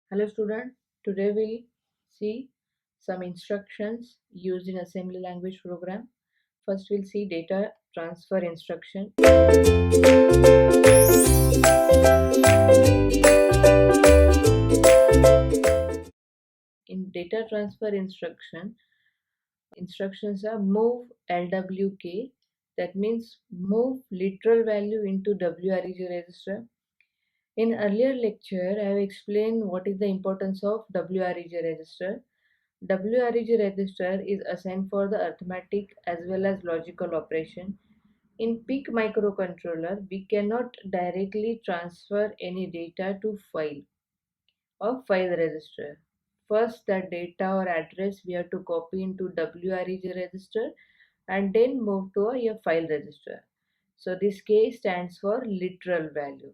Hello student, today we'll see some instructions used in assembly language program. First we'll see data transfer instruction. In data transfer instructions are move LWK, that means move literal value into WREG register. In earlier lecture, I have explained what is the importance of WREG register. WREG register is assigned for the arithmetic as well as logical operation. In PIC microcontroller, we cannot directly transfer any data to file or file register. First, that data or address we have to copy into WREG register and then move to a file register. So this K stands for literal value.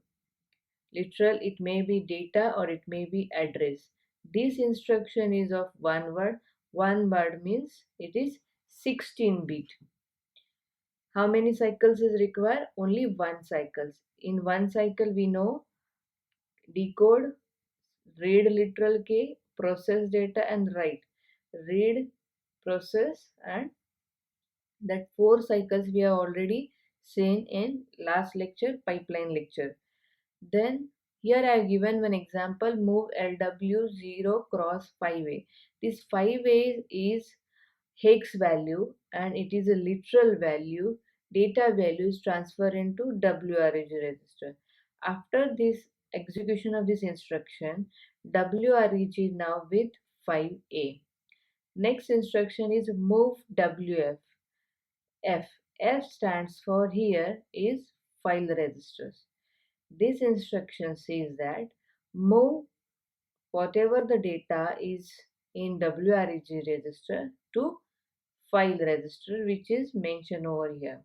Literal, it may be data or it may be address. This instruction is of one word. One word means it is 16 bit. How many cycles is required? Only one cycle. In one cycle we know decode, read literal K, process data and write. Read, process and that 4 cycles we have already seen in last lecture, pipeline lecture. Then here I have given one example, move LW0 cross 5A. This 5A is hex value and it is a literal value. Data value is transferred into WREG register. After this execution of this instruction, WREG now with 5A. Next instruction is move WF. F stands for here is file registers. This instruction says that move whatever the data is in WREG register to file register, which is mentioned over here.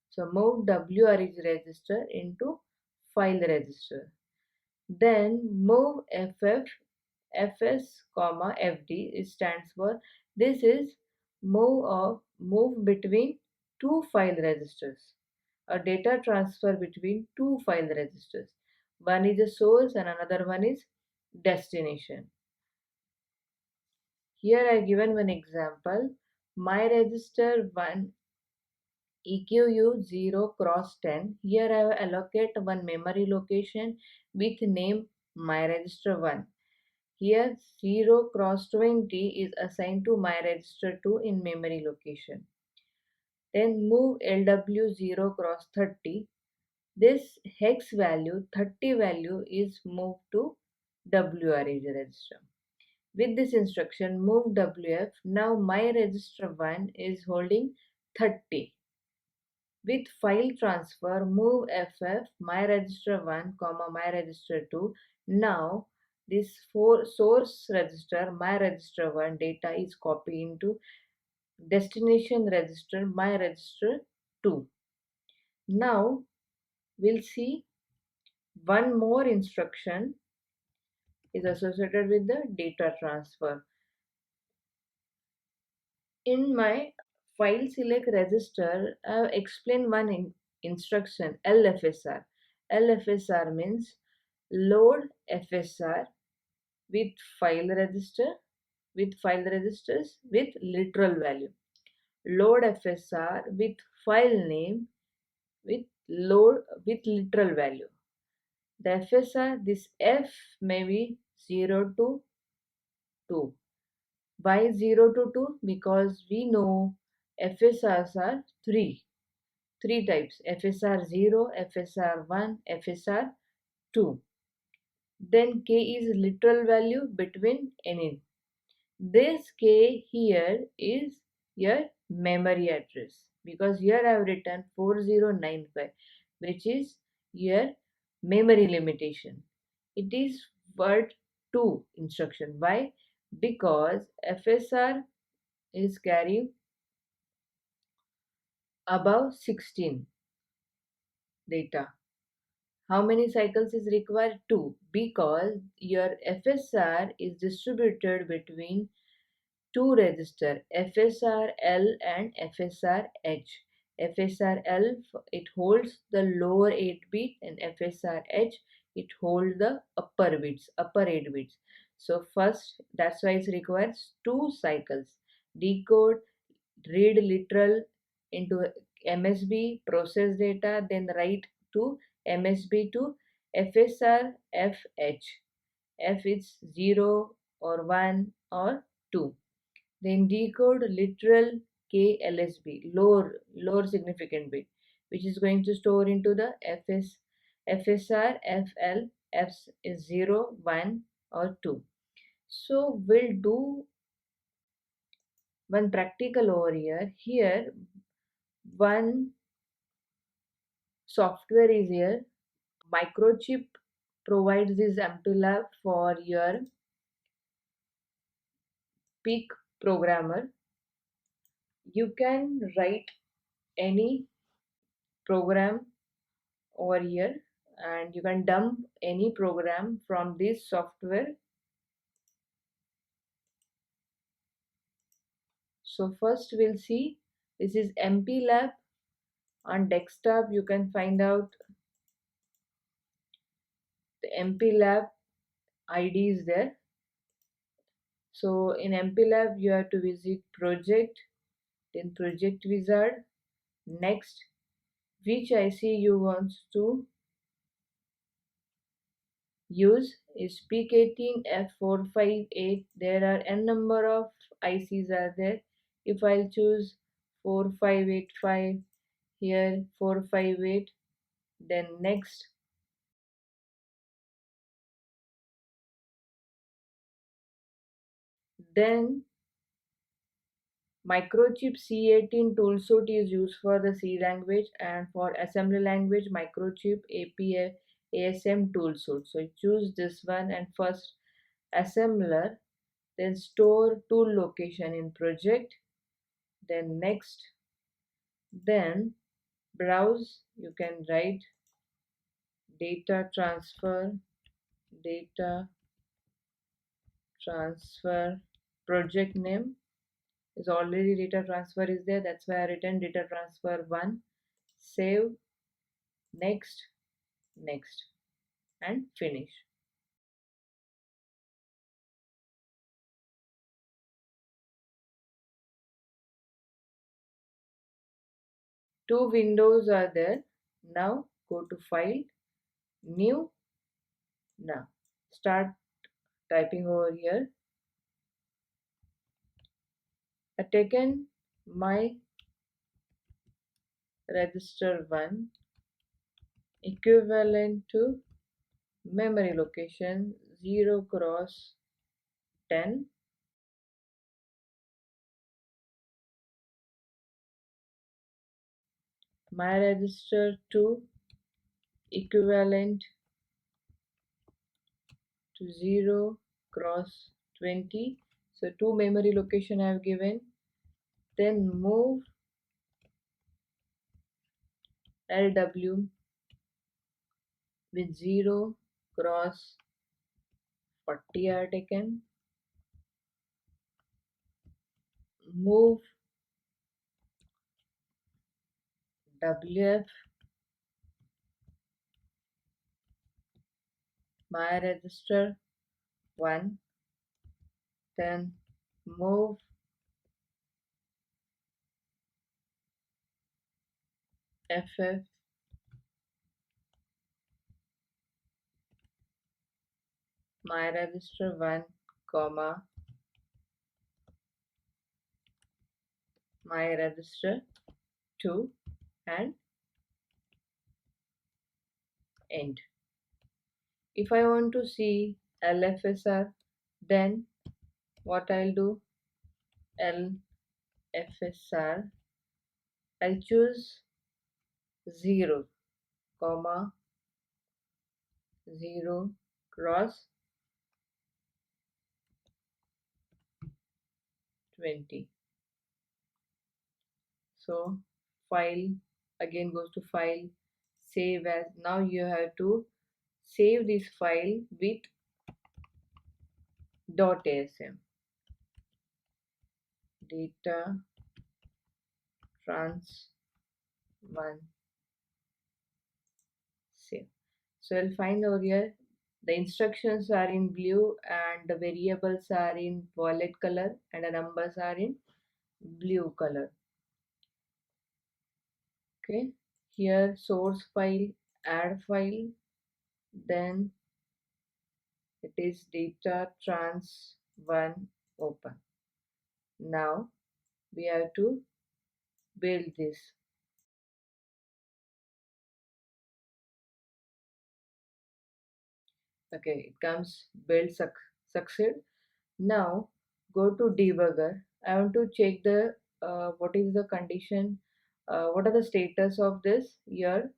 So move WREG register into file register. Then move FS, FD. It stands for this is move between two file registers. A data transfer between two file registers. One is a source and another one is destination. Here I have given one example. My register 1 EQU 0 cross 10. Here I have allocate one memory location with name my register 1. Here 0 cross 20 is assigned to my register 2 in memory location. Then move LW 0 cross 30. This hex value 30 value is moved to WREG register. With this instruction move WF, now my register 1 is holding 30. With file transfer move FF my register 1 comma my register 2. Now this source register my register 1 data is copied into destination register my register 2. Now we'll see one more instruction is associated with the data transfer. In my file select register, I have explained one instruction LFSR. LFSR means load FSR with file registers with literal value. Load FSR with file name with literal value. The FSR, this F may be 0 to 2. Why 0 to 2? Because we know FSRs are 3 types: FSR 0, FSR 1, FSR 2. Then K is literal value between any. This K here is your memory address, because here I have written 4095, which is your memory limitation. It is word 2 instruction. Why? Because FSR is carrying above 16 data. How many cycles is required? 2, because your FSR is distributed between two registers, FSR L and FSR H. FSR L, it holds the lower 8 bit, and FSR H, it holds the upper 8 bits. So first, that's why it requires 2 cycles. Decode, read literal into MSB, process data, then write to MSB to FSR FH. F is 0 or 1 or 2. Then decode literal KLSB, lower significant bit, which is going to store into the FSR FL. F is 0, 1 or 2. So we'll do one practical over here. Here one software is here. Microchip provides this MPLAB for your PIC programmer. You can write any program over here and you can dump any program from this software. So first we'll see, this is MPLAB. On desktop you can find out the MPLAB ID is there. So in MPLAB you have to visit project, then project wizard, next which IC you want to use is PIC18F 458. There are n number of ICs are there. If I'll choose 4585, here 458, then next, then microchip C18 toolsuit is used for the C language, and for assembly language microchip APA ASM toolsuit. So choose this one and first assembler, then store tool location in project, then next, then browse. You can write data transfer, data transfer, project name is already data transfer is there, that's why I written data transfer 1. Save, next, next, and finish. Two windows are there. Now go to file, new. Now start typing over here. I taken my register 1 equivalent to memory location 0 cross 10. My register 2 equivalent to 0 cross 20. So 2 memory location I have given. Then move LW with 0 cross 40 are taken. Move WF, my register 1. Then move FF, my register 1, comma, my register 2, and end. If I want to see LFSR, then what I'll do, LFSR, I'll choose 0, comma, 0 cross 20. So file, again goes to file, save as. Now you have to save this file with .asm, data trans 1, save. So I'll find over here The instructions are in blue and the variables are in violet color and the numbers are in blue color. Okay, here source file, add file, then it is data trans 1 open. Now we have to build this. Okay, it comes build succeed. Now go to debugger. I want to check the what is the condition, what are the status of this here,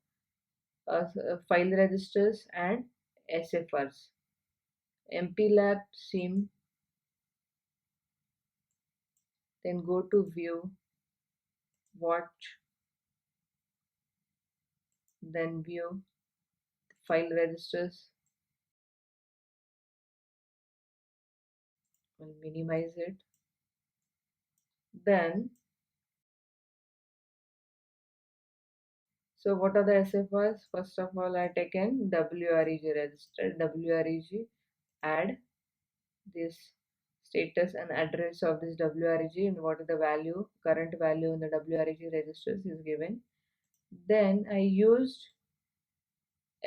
file registers and SFRs. MPLAB sim, then go to view, watch, then view file registers. I'll minimize it. Then, so what are the SFRs? First of all, I taken WREG register, WREG, add this status and address of this WREG and what is the value, current value in the WREG registers is given. Then I used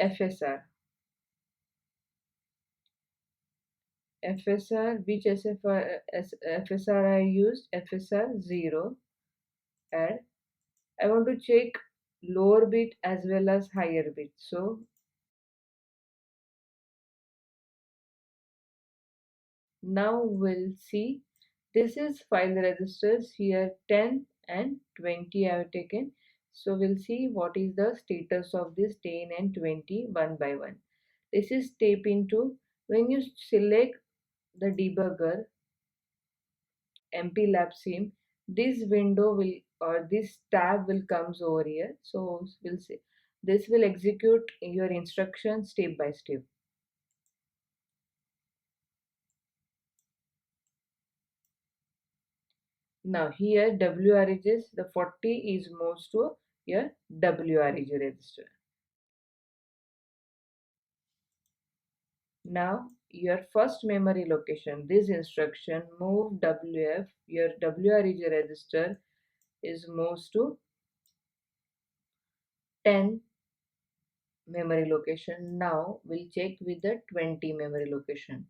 FSR. FSR, which FSR I used? FSR 0, and I want to check lower bit as well as higher bit. So now we'll see, this is file registers here 10 and 20 I have taken. So we'll see what is the status of this 10 and 20 one by one. This is step into, when you select the debugger MPLAB sim, this window will, or this tab will comes over here. So we'll see, this will execute your instructions step by step. Now here WREGs, the 40 is moved to your WREG register. Now your first memory location, this instruction move WF, your WREG register is moved to 10 memory location. Now we'll check with the 20 memory location.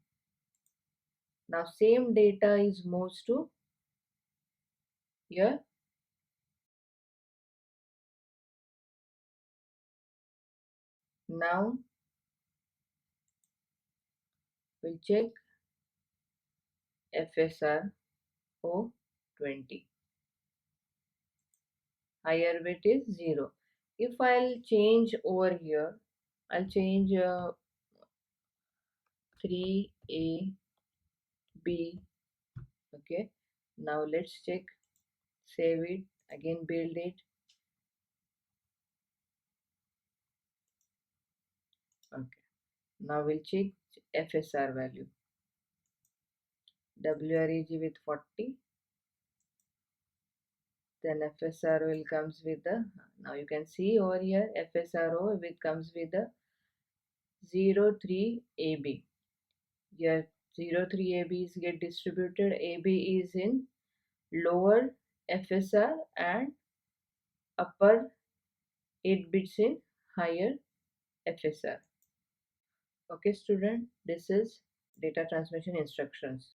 Now same data is moved to here. Now we'll check FSR O20. Higher bit is 0. If I'll change over here, I'll change 3A B. Okay, now let's check, save it, again build it. Okay, now we'll check FSR value. WREG with 40, then FSR will comes with the, now you can see over here FSRO with comes with the 03AB. Here 03AB is get distributed, AB is in lower FSR and upper 8 bits in higher FSR. Okay student, this is data transmission instructions.